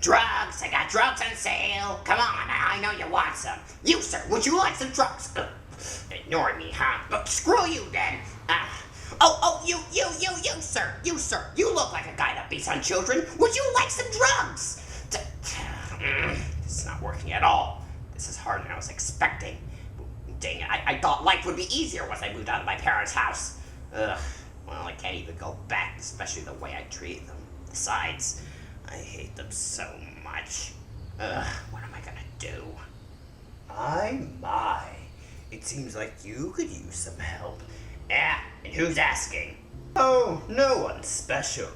Drugs! I got drugs on sale! Come on, I know you want some. You, sir, would you like some drugs? Ignore me, huh? Look, screw you, then. You, sir. You, sir. You look like a guy that beats on children. Would you like some drugs? This is not working at all. This is harder than I was expecting. Dang it, I thought life would be easier once I moved out of my parents' house. Ugh, well, I can't even go back, especially the way I treat them. Besides, I hate them so much. What am I gonna do? My. It seems like you could use some help. Yeah, and who's asking? Oh, no one special.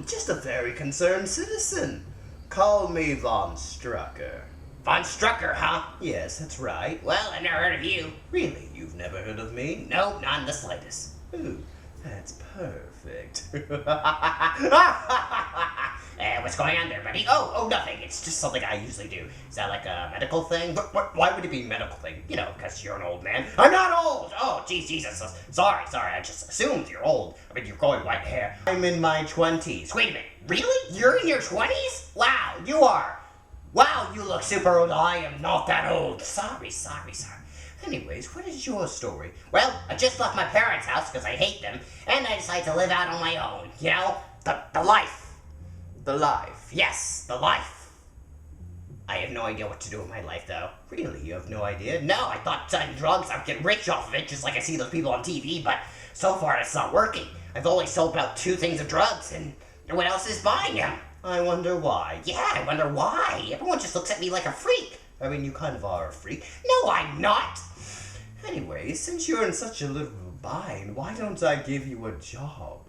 Just a very concerned citizen. Call me Vonstrucker. Vonstrucker, huh? Yes, that's right. Well, I've never heard of you. Really? You've never heard of me? Nope, not in the slightest. Ooh, that's perfect. What's going on there, buddy? Oh, nothing. It's just something I usually do. Is that like a medical thing? Why would it be a medical thing? You know, because you're an old man. I'm not old! Oh, Jesus. Sorry. I just assumed you're old. I mean, you're growing white hair. I'm in my 20s. Wait a minute. Really? You're in your 20s? Wow, you are. Wow, you look super old. I am not that old. Sorry. Anyways, what is your story? Well, I just left my parents' house because I hate them, and I decided to live out on my own. You know, the life. The life. Yes, the life. I have no idea what to do with my life, though. Really? You have no idea? No, I thought selling drugs, I'd get rich off of it, just like I see those people on TV, but so far it's not working. I've only sold about 2 things of drugs, and no one else is buying them. I wonder why. Yeah, I wonder why. Everyone just looks at me like a freak. I mean, you kind of are a freak. No, I'm not. Anyway, since you're in such a little bind, why don't I give you a job?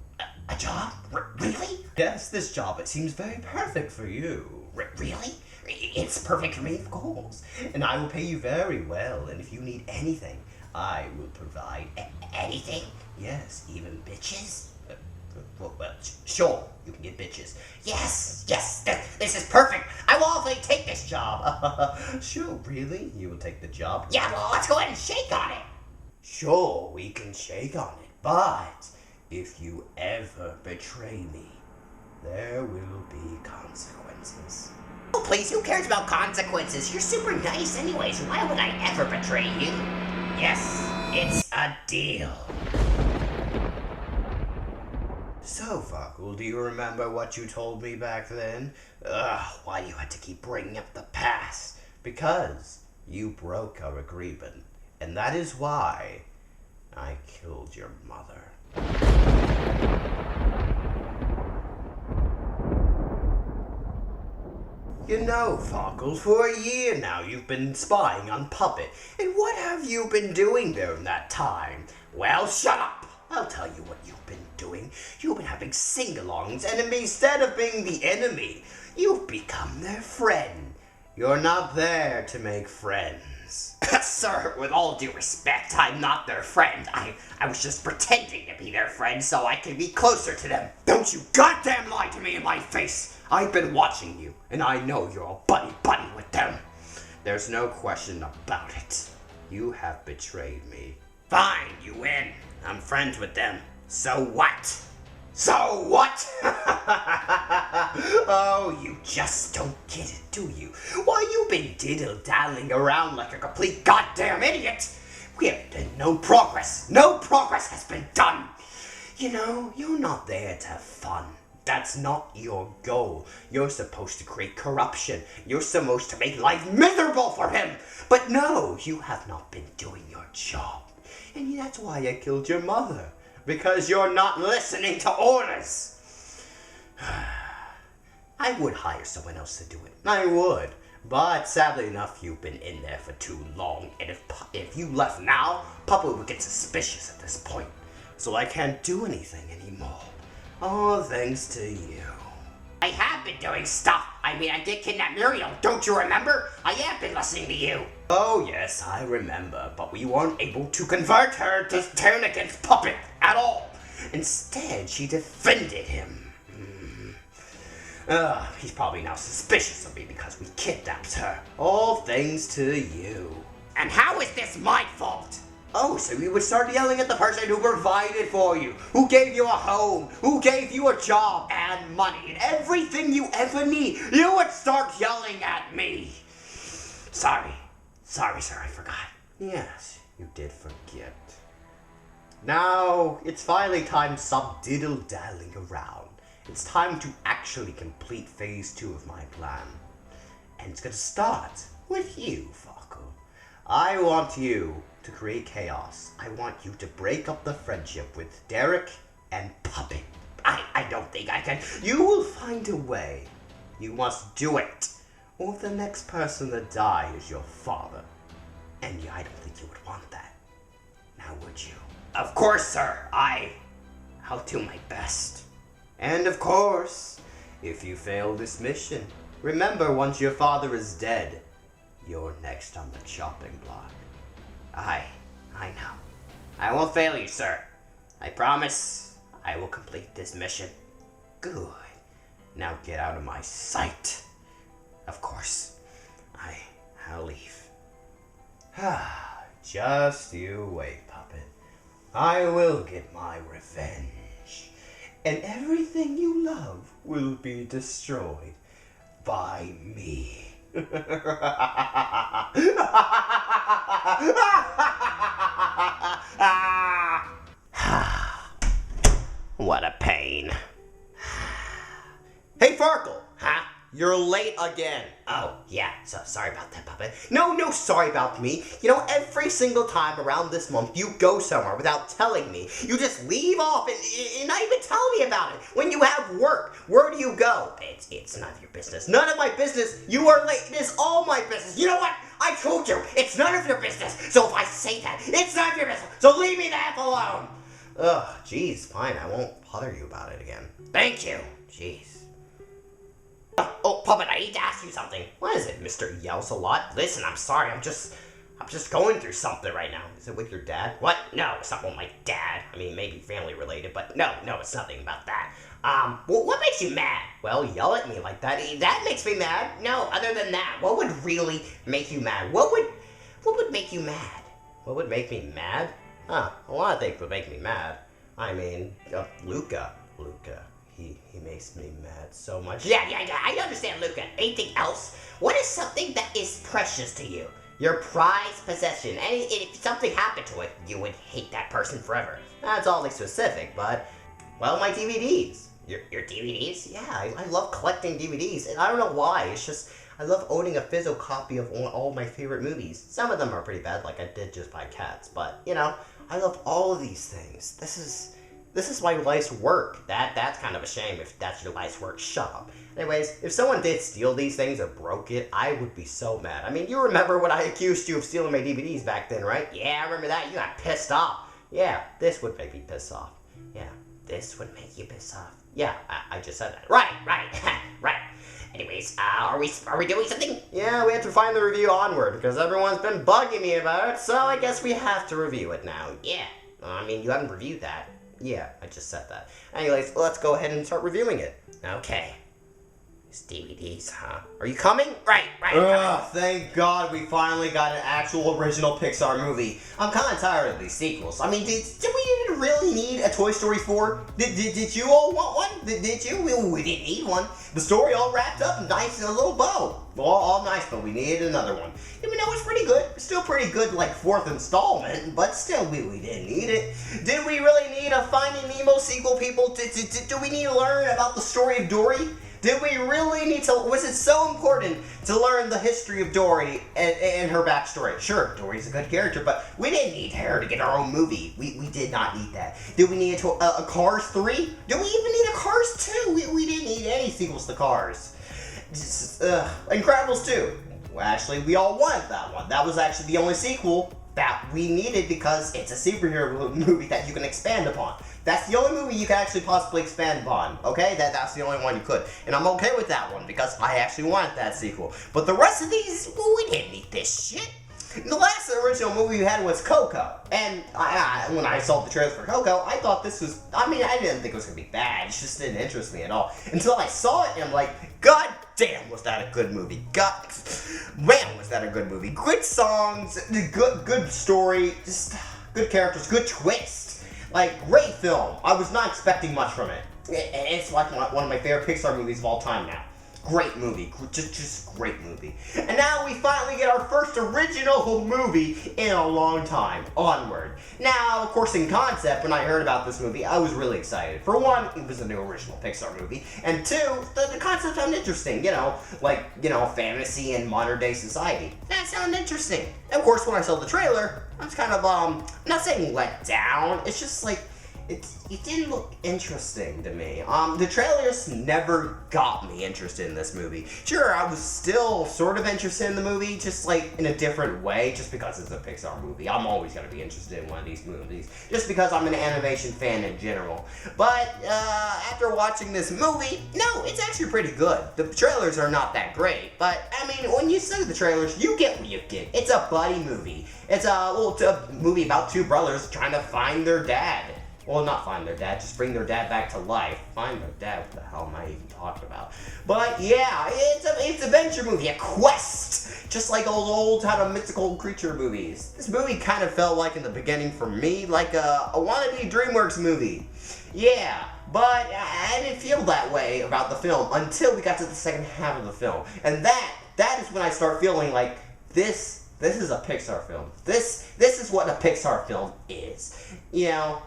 A job? Really? Yes, this job. It seems very perfect for you. Really? It's perfect for me, of course. And I will pay you very well, and if you need anything, I will provide anything? Yes, even bitches? Well, sure, you can get bitches. Yes, this is perfect. I will hopefully take this job. Sure, really? You will take the job? Yeah, well, let's go ahead and shake on it. Sure, we can shake on it, but if you ever betray me, there will be consequences. Oh, please, who cares about consequences? You're super nice anyways. Why would I ever betray you? Yes, it's a deal. So, Farkel, do you remember what you told me back then? Why do you have to keep bringing up the past? Because you broke our agreement, and that is why I killed your mother. You know, Farkel, for a year now you've been spying on Puppet, and what have you been doing during that time? Well, shut up! I'll tell you what you've been doing. You've been having sing-alongs, and instead of being the enemy, you've become their friend. You're not there to make friends. Sir, with all due respect, I'm not their friend. I was just pretending to be their friend so I could be closer to them. Don't you goddamn lie to me in my face! I've been watching you, and I know you're all buddy-buddy with them. There's no question about it. You have betrayed me. Fine, you win. I'm friends with them. So what? So what? Oh, you just don't get it, do you? Why, you've been diddle-daddling around like a complete goddamn idiot. We have done no progress. No progress has been done. You know, you're not there to have fun. That's not your goal. You're supposed to create corruption. You're supposed to make life miserable for him. But no, you have not been doing your job. And that's why I killed your mother. Because you're not listening to orders. I would hire someone else to do it. I would. But sadly enough, you've been in there for too long. And if you left now, Papa would get suspicious at this point. So I can't do anything anymore. All thanks to you. I have been doing stuff. I mean, I did kidnap Muriel. Don't you remember? I have been listening to you. Oh, yes, I remember. But we weren't able to convert her to turn against Puppet at all. Instead, she defended him. He's probably now suspicious of me because we kidnapped her. All thanks to you. And how is this my fault? Oh, so you would start yelling at the person who provided for you, who gave you a home, who gave you a job and money and everything you ever need. You would start yelling at me. Sorry, sir, I forgot. Yes, you did forget. Now, it's finally time to stop diddle-daddling around. It's time to actually complete phase 2 of my plan. And it's gonna start with you, farkel. I want you to create chaos. I want you to break up the friendship with Derek and Puppet. I don't think I can. You will find a way. You must do it. Or the next person to die is your father. And I don't think you would want that. Now would you? Of course, sir. I'll do my best. And of course, if you fail this mission, remember once your father is dead, you're next on the chopping block. I know. I won't fail you, sir. I promise I will complete this mission. Good. Now get out of my sight. Of course, I'll leave. Just you wait, Puppet. I will get my revenge. And everything you love will be destroyed by me. What a pain. Hey, Farkel! Huh? You're late again. Oh, yeah, so sorry about that, Puppet. No, sorry about me. You know, every single time around this month, you go somewhere without telling me. You just leave off and not even tell me about it. When you have work, where do you go? It's none of your business. None of my business. You are late. It is all my business. You know what? I told you, it's none of your business. So if I say that, it's none of your business. So leave me the F alone. Ugh, jeez, fine. I won't bother you about it again. Thank you. Jeez. Oh, Puppet, I need to ask you something. What is it, Mr. Yells a Lot? Listen, I'm sorry, I'm just going through something right now. Is it with your dad? What? No, it's not with my dad. I mean, maybe family related, but no, it's nothing about that. Well, what makes you mad? Well, yell at me like that. That makes me mad. No, other than that, what would really make you mad? What would make you mad? What would make me mad? A lot of things would make me mad. I mean, Luca. He makes me mad so much. Yeah, I understand, Luca. Anything else? What is something that is precious to you? Your prized possession. And if something happened to it, you would hate that person forever. That's oddly specific, but, well, my DVDs. Your DVDs? Yeah, I love collecting DVDs, and I don't know why. It's just, I love owning a physical copy of all my favorite movies. Some of them are pretty bad, like I did just buy Cats, but, you know, I love all of these things. This is my life's work. That's kind of a shame if that's your life's work. Shut up. Anyways, if someone did steal these things or broke it, I would be so mad. I mean, you remember when I accused you of stealing my DVDs back then, right? Yeah, I remember that. You got pissed off. Yeah, this would make me pissed off. Yeah, this would make you pissed off. Yeah, I just said that. Right. Right. Anyways, are we doing something? Yeah, we have to find the review Onward, because everyone's been bugging me about it, so I guess we have to review it now. Yeah, I mean, you haven't reviewed that. Yeah, I just said that. Anyways, let's go ahead and start reviewing it. Okay. These DVDs, huh? Are you coming? Right. Thank God we finally got an actual original Pixar movie. I'm kind of tired of these sequels. I mean, did we really need a Toy Story 4? Did you all want one? Did you? We didn't need one. The story all wrapped up nice in a little bow. All nice, but we needed another one. Even though it's pretty good. Still pretty good, like 4th installment, but still, we didn't need it. Did we really need a Finding Nemo sequel, people? Do we need to learn about the story of Dory? Did we really need to, was it so important to learn the history of Dory and her backstory? Sure, Dory's a good character, but we didn't need her to get our own movie. We did not need that. Did we need a Cars 3? Did we even need a Cars 2? We didn't need any sequels to Cars. Incredibles 2. Well, actually, we all wanted that one. That was actually the only sequel that we needed because it's a superhero movie that you can expand upon. That's the only movie you can actually possibly expand upon, okay? That's the only one you could. And I'm okay with that one because I actually wanted that sequel. But the rest of these, well, we didn't need this shit. The last original movie we had was Coco. And when I saw the trailer for Coco, I thought this was, I didn't think it was going to be bad. It just didn't interest me at all. Until I saw it and I'm like, God damn, was that a good movie. Man, was that a good movie. Good songs, good story, just good characters, good twist. Like, great film. I was not expecting much from it. It's like one of my favorite Pixar movies of all time now. Great movie, just great movie. And now we finally get our first original movie in a long time, Onward. Now, of course, in concept, when I heard about this movie, I was really excited. For one, it was a new original Pixar movie, and two, the concept sounded interesting, fantasy in modern day society. That sounded interesting. And of course, when I saw the trailer, I was kind of, I'm not saying let down, it's just like, it didn't look interesting to me. The trailers never got me interested in this movie. Sure, I was still sort of interested in the movie, just like in a different way, just because it's a Pixar movie. I'm always going to be interested in one of these movies, just because I'm an animation fan in general. But after watching this movie, no, it's actually pretty good. The trailers are not that great, but I mean, when you see the trailers, you get what you get. It's a buddy movie. It's a movie about two brothers trying to find their dad. Well, not find their dad, just bring their dad back to life. Find their dad, what the hell am I even talking about? But yeah, it's an adventure movie, a quest! Just like old kind of mystical creature movies. This movie kind of felt like in the beginning for me, like a wannabe DreamWorks movie. Yeah, but I didn't feel that way about the film until we got to the second half of the film. And that is when I start feeling like this is a Pixar film. This is what a Pixar film is. Yeah.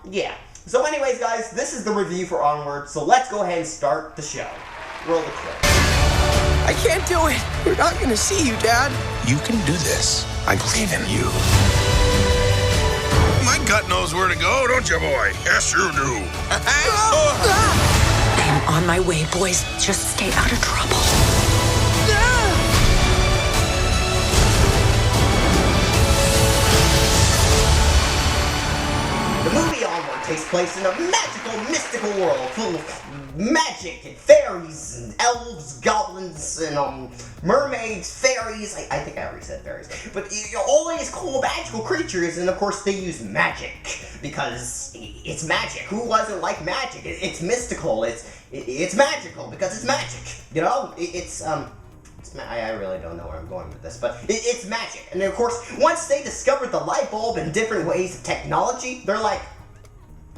So anyways, guys, this is the review for Onward, so let's go ahead and start the show. Roll the clip. I can't do it. We're not gonna see you, Dad. You can do this. I believe in you. My gut knows where to go, don't you, boy? Yes, you do. I'm on my way, boys. Just stay out of trouble. The movie Onward takes place in a magical, mystical world full of magic and fairies and elves, goblins, and mermaids, fairies. I think I already said fairies. But all these cool magical creatures, and of course they use magic because it's magic. Who doesn't like magic? It's mystical. It's magical because it's magic. I really don't know where I'm going with this, but it's magic. And of course, once they discovered the light bulb and different ways of technology, they're like,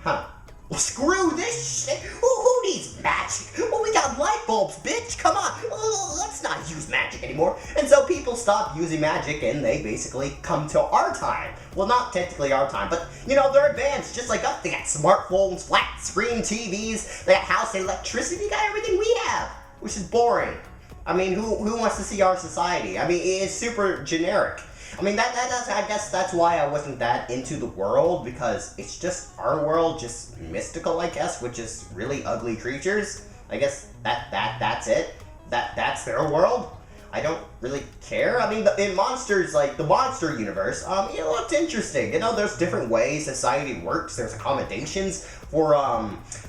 well, screw this shit. Who needs magic? Well, we got light bulbs, bitch. Come on. Let's not use magic anymore. And so people stopped using magic, and they basically come to our time. Well, not technically our time, but, they're advanced just like us. They got smartphones, flat screen TVs, they got house electricity, they got everything we have, which is boring. I mean, who wants to see our society? I mean, it's super generic. I mean, I guess that's why I wasn't that into the world, because it's just our world, just mystical, I guess, with just really ugly creatures. I guess that's it. That's their world. I don't really care. I mean, in monsters, like the monster universe, it looked interesting. There's different ways society works. There's accommodations for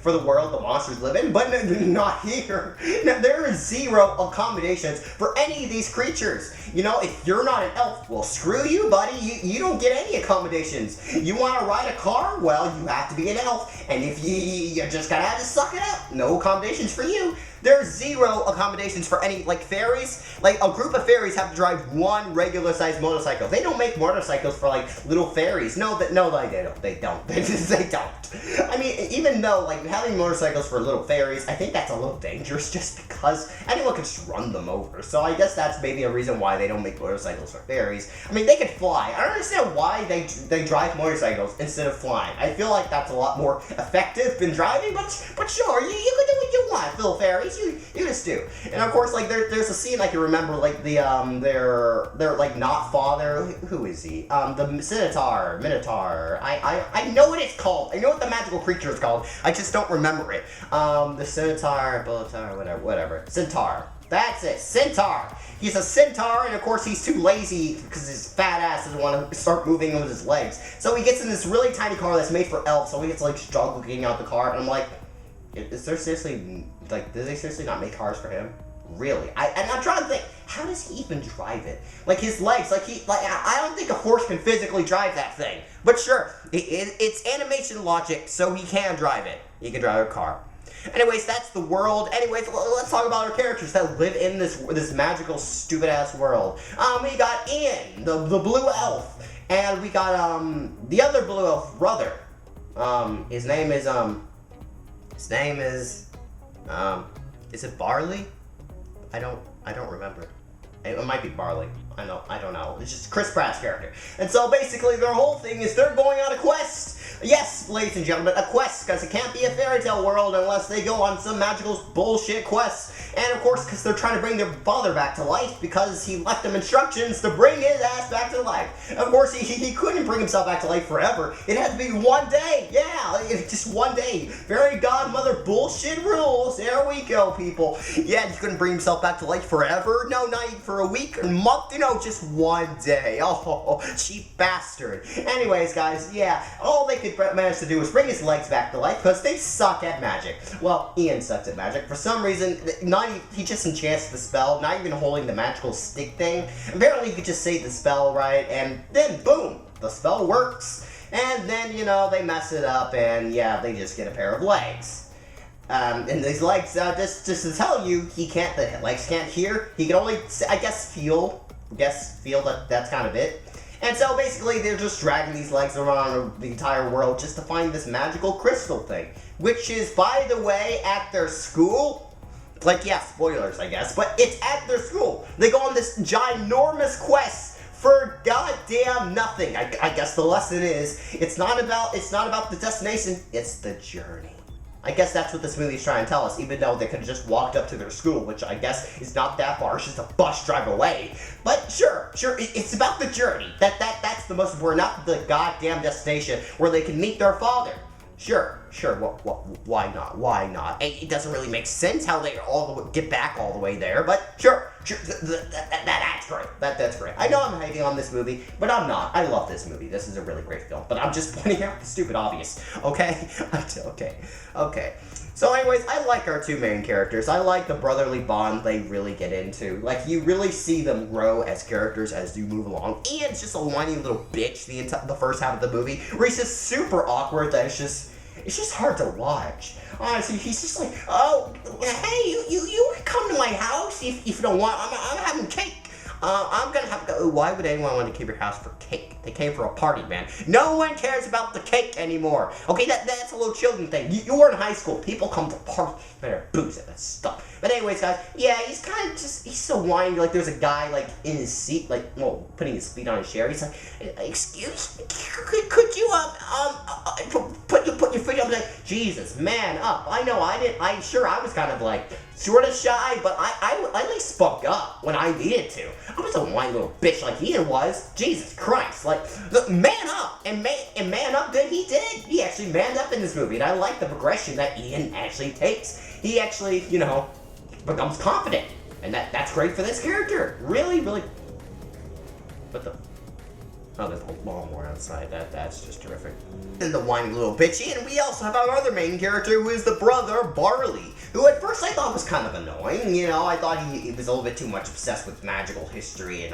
the world the monsters live in, but not here. Now, there is zero accommodations for any of these creatures. If you're not an elf, well, screw you, buddy. You don't get any accommodations. You want to ride a car? Well, you have to be an elf, and if you're just gonna have to suck it up. No accommodations for you. There's zero accommodations for any, like, fairies. Like, a group of fairies have to drive one regular-sized motorcycle. They don't make motorcycles for, like, little fairies. No, they don't. They don't. They don't. I mean, even though, like, having motorcycles for little fairies, I think that's a little dangerous just because anyone can just run them over. So I guess that's maybe a reason why they don't make motorcycles for fairies. I mean, they could fly. I don't understand why they drive motorcycles instead of flying. I feel like that's a lot more effective than driving, but sure, you can do what you want, little fairies. You just do. And of course, like, there's a scene I can remember, like, their like, not father, who is he? The Minotaur. I know what it's called. I know what the magical creature is called. I just don't remember it. The Centaur, whatever. Centaur. That's it, Centaur. He's a centaur, and of course he's too lazy because his fat ass doesn't want to start moving with his legs. So he gets in this really tiny car that's made for elves, so he gets, like, struggle getting out the car, and I'm like, is there seriously, like, do they seriously not make cars for him? Really? And I'm trying to think, how does he even drive it? Like, his legs, I don't think a horse can physically drive that thing. But sure, it's animation logic, so he can drive it. He can drive a car. Anyways, that's the world. Anyways, let's talk about our characters that live in this magical, stupid-ass world. We got Ian, the blue elf. And we got, the other blue elf brother. His name is it Barley? I don't remember. It might be Barley. I don't know. It's just Chris Pratt's character. And so basically their whole thing is they're going on a quest. Yes, ladies and gentlemen, a quest, because it can't be a fairy tale world unless they go on some magical bullshit quest. And of course, because they're trying to bring their father back to life because he left them instructions to bring his ass back to life. Of course, he couldn't bring himself back to life forever. It had to be one day. Yeah, just one day. Fairy godmother bullshit rules. There we go, people. Yeah, he couldn't bring himself back to life forever. No, not even for a week or month. Just one day. Oh, cheap bastard. Anyways, guys, yeah, all they could manage to do was bring his legs back to life because they suck at magic. Well, Ian sucks at magic. For some reason, he just enchants the spell, not even holding the magical stick thing. Apparently, he could just say the spell right, and then, boom, the spell works. And then, they mess it up, and yeah, they just get a pair of legs. And these legs, just to tell you, the legs can't hear. He can only, I guess, feel that's kind of it. And so basically they're just dragging these legs around the entire world just to find this magical crystal thing, which is, by the way, at their school. Like, yeah, spoilers, I guess, but it's at their school. They go on this ginormous quest for goddamn nothing. I guess the lesson is it's not about the destination, it's the journey. I guess that's what this movie's trying to tell us, even though they could have just walked up to their school, which I guess is not that far, it's just a bus drive away. But sure, it's about the journey. That's the most important, not the goddamn destination where they can meet their father. Sure, why not? It doesn't really make sense how they get back all the way there, but sure, that's great. That's great. I know I'm hating on this movie, but I'm not. I love this movie. This is a really great film, but I'm just pointing out the stupid obvious, okay? Okay. So anyways, I like our two main characters. I like the brotherly bond they really get into. Like, you really see them grow as characters as you move along. Ian's just a whiny little bitch the first half of the movie, where he's just super awkward that it's just hard to watch. Honestly, he's just like, oh, hey, you come to my house if you don't want, I'm having cake. I'm gonna have to go. Why would anyone want to keep your house for cake? They came for a party, man. No one cares about the cake anymore. Okay, that's a little children thing. You were in high school. People come to parties. Better booze and that stuff. But anyways, guys, yeah, he's kind of he's so whiny. Like, there's a guy, like, in his seat, like, well, putting his feet on his chair. He's like, excuse me, could you, put your feet up? Like, Jesus, man up. I know, I was kind of, like, sort of shy, but I at least spoke up when I needed to. I was a whiny little bitch like Ian was. Jesus Christ, like, man up, and man up good he did. He actually manned up in this movie, and I like the progression that Ian actually takes. He actually, becomes confident, and that's great for this character. Really, really. What the? Oh, there's a lawnmower outside. That's just terrific. And the whiny little bitchy, and we also have our other main character, who is the brother, Barley, who at first I thought was kind of annoying. I thought he was a little bit too much obsessed with magical history and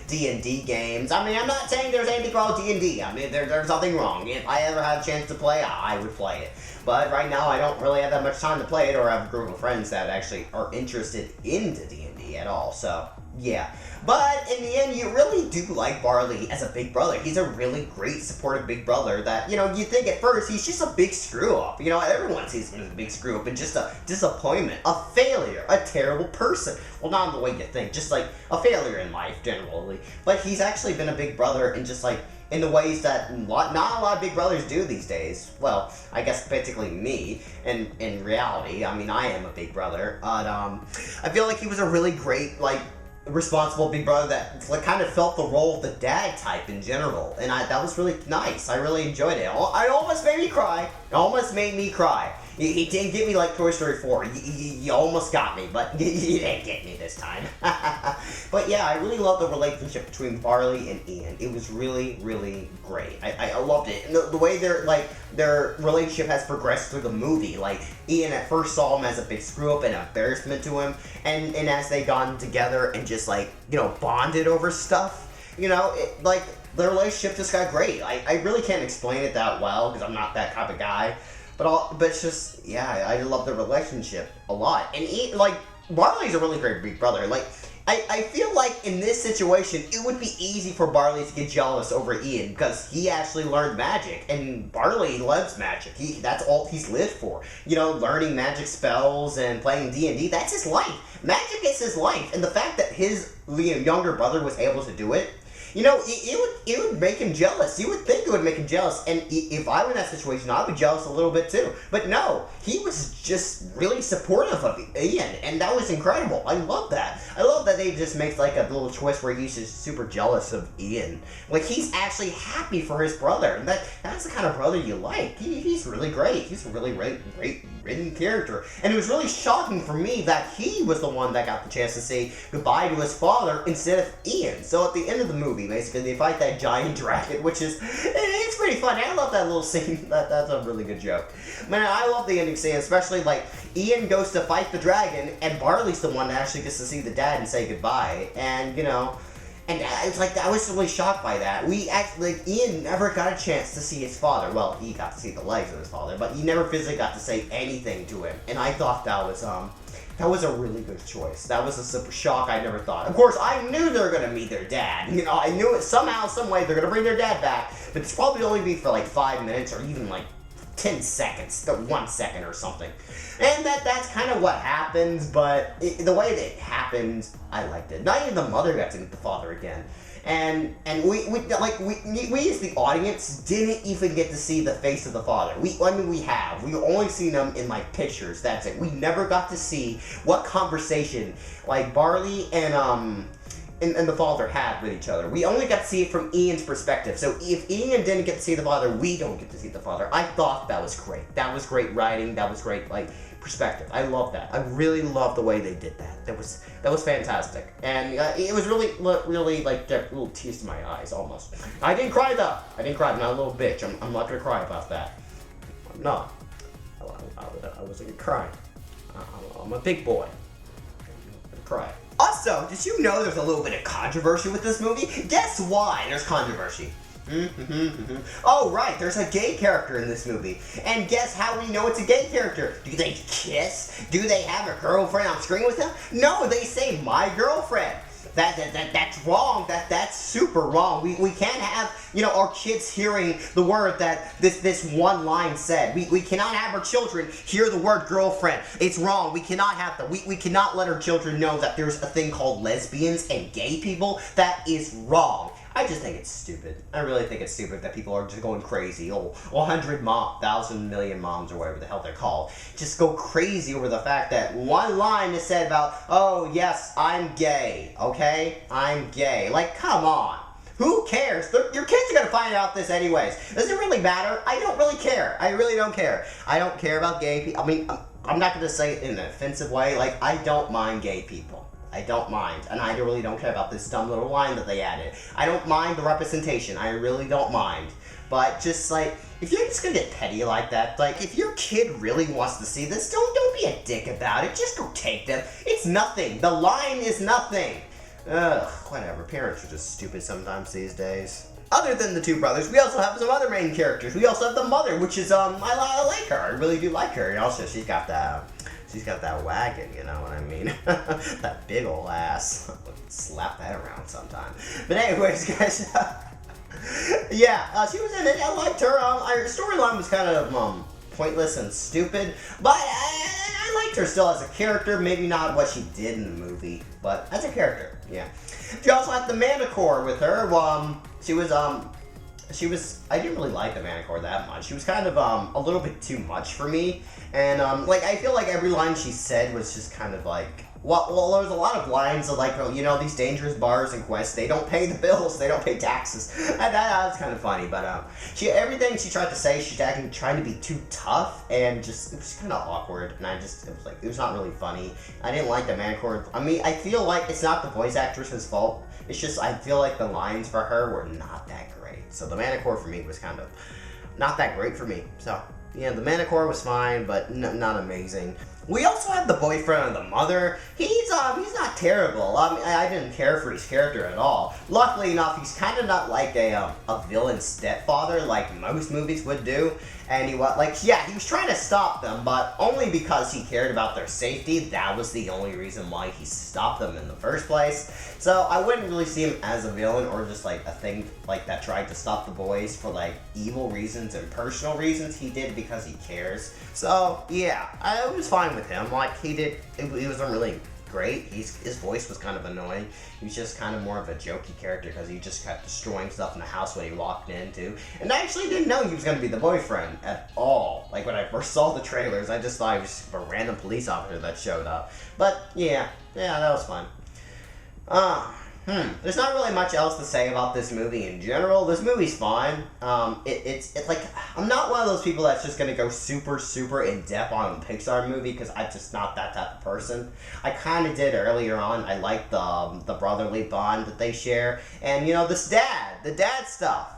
D&D games. I mean, I'm not saying there's anything wrong with D&D. I mean, there's nothing wrong. If I ever had a chance to play, I would play it. But right now, I don't really have that much time to play it, or have a group of friends that actually are interested into D&D at all. So, yeah. But in the end, you really do like Barley as a big brother. He's a really great, supportive big brother that, you think at first he's just a big screw-up. Everyone sees him as a big screw-up and just a disappointment, a failure, a terrible person. Well, not in the way you think, just like a failure in life, generally. But he's actually been a big brother and just like, in the ways that not a lot of big brothers do these days. Well, I guess basically me, and in reality, I mean, I am a big brother, but I feel like he was a really great, like, responsible big brother that like kind of felt the role of the dad type in general, and that was really nice. I really enjoyed it. It almost made me cry. It almost made me cry. He didn't get me like Toy Story 4. You almost got me, but you didn't get me this time. But yeah, I really love the relationship between Barley and Ian. It was really, really great. I loved it. And the way their relationship has progressed through the movie. Like, Ian at first saw him as a big screw-up and embarrassment to him. And as they gotten together and just like, bonded over stuff, like, the relationship just got great. I really can't explain it that well because I'm not that type of guy. But it's just, yeah, I love the relationship a lot. And Barley's a really great big brother. Like, I feel like in this situation, it would be easy for Barley to get jealous over Ian because he actually learned magic, and Barley loves magic. That's all he's lived for. You know, learning magic spells and playing D&D, that's his life. Magic is his life, and the fact that his younger brother was able to do it, you know, it would make him jealous. You would think it would make him jealous, and if I were in that situation, I'd be jealous a little bit too. But no, he was just really supportive of Ian, and that was incredible. I love that. I love that they just make like a little twist where he's just super jealous of Ian. Like, he's actually happy for his brother, and that's the kind of brother you like. He's really great. He's a really great written character, and it was really shocking for me that he was the one that got the chance to say goodbye to his father instead of Ian. So at the end of the movie, basically, they fight that giant dragon, which is, it's pretty funny. I love that little scene. That's a really good joke. Man, I love the ending scene, especially, like, Ian goes to fight the dragon, and Barley's the one that actually gets to see the dad and say goodbye, and, you know, and it's like, I was really shocked by that. We actually, like, Ian never got a chance to see his father. Well, he got to see the legs of his father, but he never physically got to say anything to him, and I thought that was a really good choice. That was a super shock I never thought. Of course, I knew they were going to meet their dad. You know, I knew it somehow, some way, they're going to bring their dad back, but it's probably only be for like 5 minutes or even like 10 seconds, 1 second or something. And that's kind of what happens, but the way that it happened, I liked it. Not even the mother got to meet the father again. And we as the audience didn't even get to see the face of the father. We've only seen him in like pictures. That's it. We never got to see what conversation like Barley and the father had with each other. We only got to see it from Ian's perspective. So if Ian didn't get to see the father, we don't get to see the father. I thought that was great. That was great writing. That was great, like, perspective. I love that. I really love the way they did that. That was fantastic. And it was really like a little tears to my eyes almost. I didn't cry though. I didn't cry. I'm not a little bitch. I'm not gonna cry about that. I'm not. I wasn't gonna cry. I'm a big boy. I'm gonna cry. Also, did you know there's a little bit of controversy with this movie? Guess why there's controversy? Oh, right, there's a gay character in this movie. And guess how we know it's a gay character? Do they kiss? Do they have a girlfriend on screen with them? No, they say, my girlfriend. That's wrong. That's super wrong. We can't have, you know, our kids hearing the word that this one line said. We cannot have our children hear the word girlfriend. It's wrong. We cannot have that. We cannot let our children know that there's a thing called lesbians and gay people. That is wrong. I just think it's stupid. I really think it's stupid that people are just going crazy. 100,000 million moms or whatever the hell they're called. Just go crazy over the fact that one line is said about, oh yes, I'm gay, okay? I'm gay. Like, come on. Who cares? Your kids are going to find out this anyways. Does it really matter? I don't really care. I really don't care. I don't care about gay people. I mean, I'm not going to say it in an offensive way. Like, I don't mind gay people. I don't mind, and I really don't care about this dumb little line that they added. I don't mind the representation, I really don't mind. But just like, if you're just gonna get petty like that, like if your kid really wants to see this, don't be a dick about it. Just go take them. It's nothing. The line is nothing. Ugh, whatever. Parents are just stupid sometimes these days. Other than the two brothers, we also have some other main characters. We also have the mother, which is I like her. I really do like her, and also she's got that wagon, you know what I mean? That big ol' ass. Slap that around sometime. But anyways, guys, yeah, she was in it. I liked her. Her storyline was kind of pointless and stupid, but I liked her still as a character. Maybe not what she did in the movie, but as a character, yeah. She also had the Manticore with her. I didn't really like the Manticore that much. She was kind of a little bit too much for me. And like, I feel like every line she said was just kind of like, well, there was a lot of lines of like, you know, these dangerous bars and quests, they don't pay the bills, they don't pay taxes. And that was kind of funny, but everything she tried to say, she's acting trying to be too tough, and just, it was kind of awkward, and it was not really funny. I didn't like the Manticore. I mean, I feel like it's not the voice actress's fault. It's just, I feel like the lines for her were not that great. So the Manticore for me was kind of not that great for me. So, yeah, the Manticore was fine, but not amazing. We also have the boyfriend of the mother. He's not terrible. I didn't care for his character at all. Luckily enough, he's kind of not like a villain stepfather like most movies would do. And he was trying to stop them, but only because he cared about their safety. That was the only reason why he stopped them in the first place. So I wouldn't really see him as a villain or just like a thing like that tried to stop the boys for like evil reasons and personal reasons. He did because he cares. So yeah, I was fine with him. Like he wasn't really great. His voice was kind of annoying. He was just kind of more of a jokey character because he just kept destroying stuff in the house when he walked into. And I actually didn't know he was going to be the boyfriend at all. Like when I first saw the trailers, I just thought he was a random police officer that showed up. But yeah, that was fun. There's not really much else to say about this movie in general. This movie's fine. It's like, I'm not one of those people that's just gonna go super, super in-depth on a Pixar movie, because I'm just not that type of person. I kind of did earlier on. I like the brotherly bond that they share. And, you know, the dad stuff.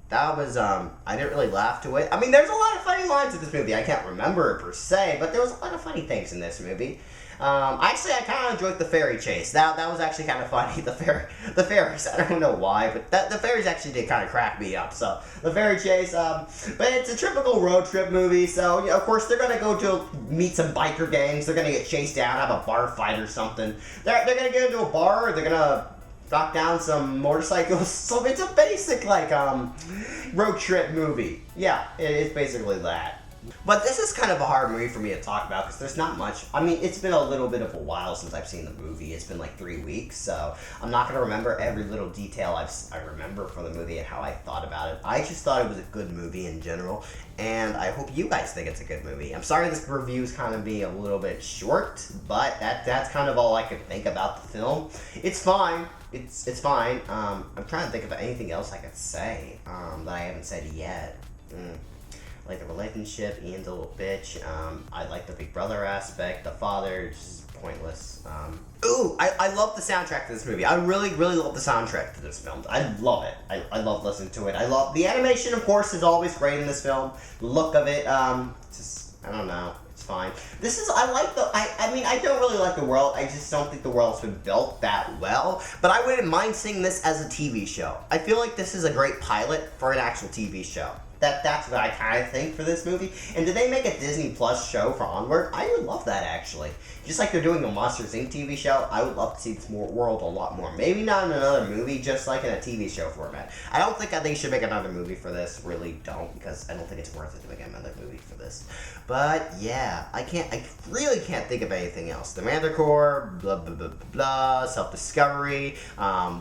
That was, I didn't really laugh to it. I mean, there's a lot of funny lines in this movie. I can't remember it per se, but there was a lot of funny things in this movie. Actually, I kind of enjoyed the ferry chase. That was actually kind of funny. The ferries, I don't know why, but the ferries actually did kind of crack me up. So, the ferry chase, but it's a typical road trip movie, so, you know, of course, they're gonna go to meet some biker gangs. They're gonna get chased down, have a bar fight or something. They're gonna get into a bar, they're gonna knock down some motorcycles. So it's a basic, like, road trip movie. Yeah, it's basically that. But this is kind of a hard movie for me to talk about because there's not much. I mean, it's been a little bit of a while since I've seen the movie. It's been like 3 weeks, so I'm not going to remember every little detail I remember from the movie and how I thought about it. I just thought it was a good movie in general, and I hope you guys think it's a good movie. I'm sorry this review is kind of being a little bit short, but that's kind of all I could think about the film. It's fine. It's fine. I'm trying to think of anything else I could say that I haven't said yet. Like the relationship, Ian's a little bitch. I like the big brother aspect. The father, just pointless. I love the soundtrack to this movie. I really, really love the soundtrack to this film. I love it. I love listening to it. I love the animation, of course, is always great in this film. The look of it, just, I don't know. It's fine. I don't really like the world. I just don't think the world's been built that well. But I wouldn't mind seeing this as a TV show. I feel like this is a great pilot for an actual TV show. That's what I kind of think for this movie. And did they make a Disney Plus show for Onward? I would love that, actually. Just like they're doing a Monsters, Inc. TV show, I would love to see this world a lot more. Maybe not in another movie, just like in a TV show format. I don't think they should make another movie for this. Really don't, because I don't think it's worth it to make another movie for this. But, yeah, I really can't think of anything else. The Manticore, blah, blah, blah, blah, blah, self-discovery,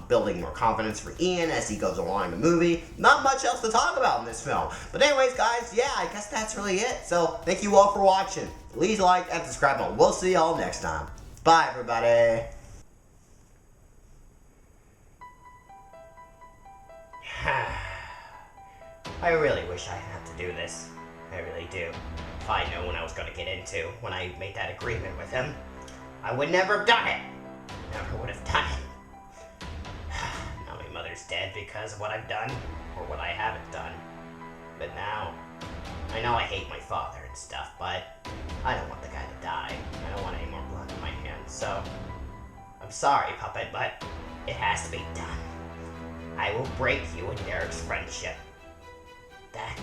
building more confidence for Ian as he goes along in the movie. Not much else to talk about in this film. But anyways, guys, yeah, I guess that's really it. So, thank you all for watching. Please like and subscribe, and we'll see y'all next time. Bye, everybody. I really wish I had to do this. I really do. If I'd known what I was going to get into when I made that agreement with him, I would never have done it. Never would have done it. Now my mother's dead because of what I've done, or what I haven't done. But now, I know I hate my father and stuff, but I don't want the guy to die. I don't want any more blood in my hands, so I'm sorry, Puppet, but it has to be done. I will break you and Derek's friendship. That